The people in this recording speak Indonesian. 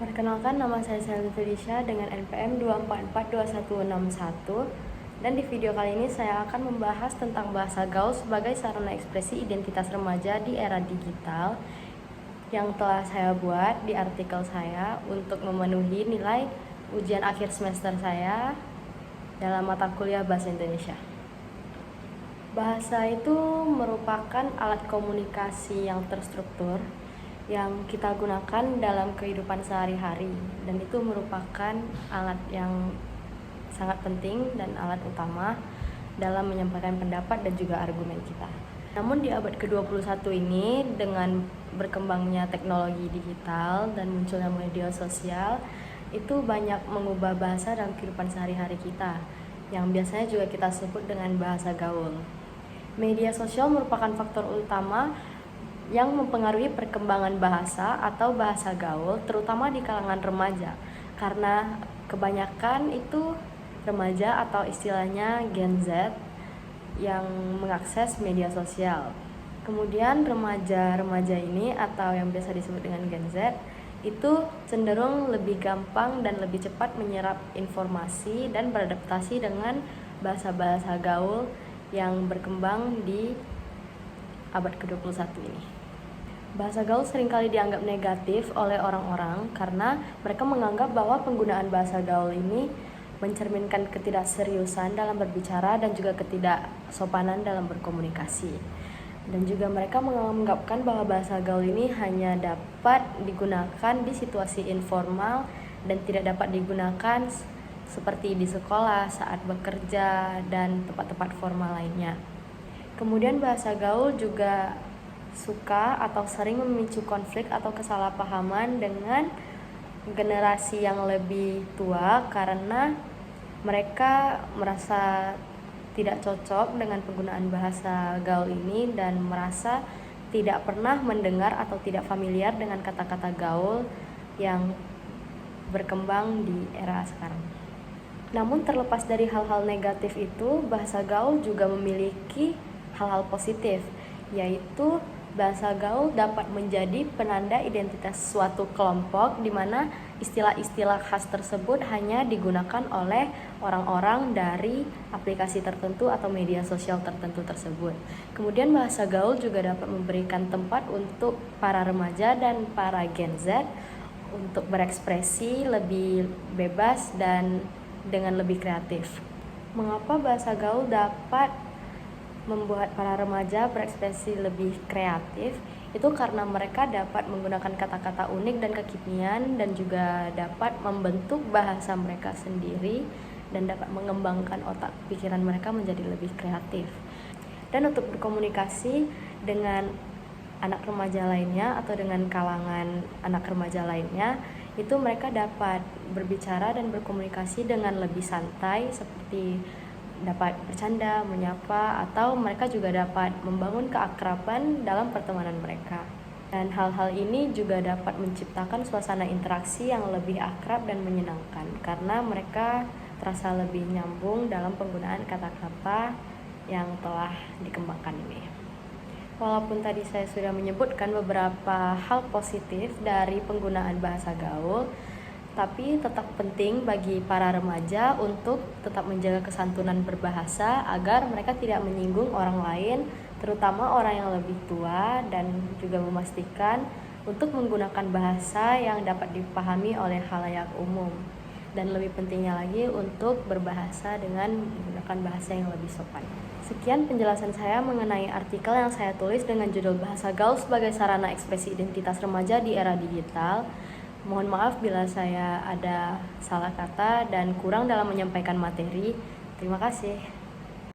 Perkenalkan, nama saya Selvi Felicia dengan NPM 2442161, dan di video kali ini saya akan membahas tentang bahasa gaul sebagai sarana ekspresi identitas remaja di era digital yang telah saya buat di artikel saya untuk memenuhi nilai ujian akhir semester saya dalam mata kuliah Bahasa Indonesia. Bahasa itu merupakan alat komunikasi yang terstruktur yang kita gunakan dalam kehidupan sehari-hari, dan itu merupakan alat yang sangat penting dan alat utama dalam menyampaikan pendapat dan juga argumen kita. Namun di abad ke-21 ini, dengan berkembangnya teknologi digital dan munculnya media sosial, itu banyak mengubah bahasa dalam kehidupan sehari-hari kita, yang biasanya juga kita sebut dengan bahasa gaul. Media sosial merupakan faktor utama yang mempengaruhi perkembangan bahasa atau bahasa gaul, terutama di kalangan remaja, karena kebanyakan itu remaja atau istilahnya Gen Z yang mengakses media sosial. Kemudian remaja-remaja ini atau yang biasa disebut dengan Gen Z itu cenderung lebih gampang dan lebih cepat menyerap informasi dan beradaptasi dengan bahasa-bahasa gaul yang berkembang di abad ke-21 ini. Bahasa gaul seringkali dianggap negatif oleh orang-orang karena mereka menganggap bahwa penggunaan bahasa gaul ini mencerminkan ketidakseriusan dalam berbicara dan juga ketidaksopanan dalam berkomunikasi. Dan juga mereka menganggapkan bahwa bahasa gaul ini hanya dapat digunakan di situasi informal dan tidak dapat digunakan seperti di sekolah, saat bekerja, dan tempat-tempat formal lainnya. Kemudian bahasa gaul juga suka atau sering memicu konflik atau kesalahpahaman dengan generasi yang lebih tua karena mereka merasa tidak cocok dengan penggunaan bahasa gaul ini dan merasa tidak pernah mendengar atau tidak familiar dengan kata-kata gaul yang berkembang di era sekarang. Namun terlepas dari hal-hal negatif itu, bahasa gaul juga memiliki hal-hal positif, yaitu bahasa gaul dapat menjadi penanda identitas suatu kelompok di mana istilah-istilah khas tersebut hanya digunakan oleh orang-orang dari aplikasi tertentu atau media sosial tertentu tersebut. Kemudian bahasa gaul juga dapat memberikan tempat untuk para remaja dan para Gen Z untuk berekspresi lebih bebas dan dengan lebih kreatif. Mengapa bahasa gaul dapat membuat para remaja berekspresi lebih kreatif? Itu karena mereka dapat menggunakan kata-kata unik dan kekinian dan juga dapat membentuk bahasa mereka sendiri dan dapat mengembangkan otak pikiran mereka menjadi lebih kreatif. Dan untuk berkomunikasi dengan anak remaja lainnya atau dengan kalangan anak remaja lainnya, itu mereka dapat berbicara dan berkomunikasi dengan lebih santai, seperti dapat bercanda, menyapa, atau mereka juga dapat membangun keakraban dalam pertemanan mereka. Dan hal-hal ini juga dapat menciptakan suasana interaksi yang lebih akrab dan menyenangkan karena mereka terasa lebih nyambung dalam penggunaan kata-kata yang telah dikembangkan ini. Walaupun tadi saya sudah menyebutkan beberapa hal positif dari penggunaan bahasa gaul, tapi tetap penting bagi para remaja untuk tetap menjaga kesantunan berbahasa agar mereka tidak menyinggung orang lain, terutama orang yang lebih tua, dan juga memastikan untuk menggunakan bahasa yang dapat dipahami oleh khalayak umum. Dan lebih pentingnya lagi untuk berbahasa dengan menggunakan bahasa yang lebih sopan. Sekian penjelasan saya mengenai artikel yang saya tulis dengan judul Bahasa Gaul sebagai Sarana Ekspresi Identitas Remaja di Era Digital. Mohon maaf bila saya ada salah kata dan kurang dalam menyampaikan materi. Terima kasih.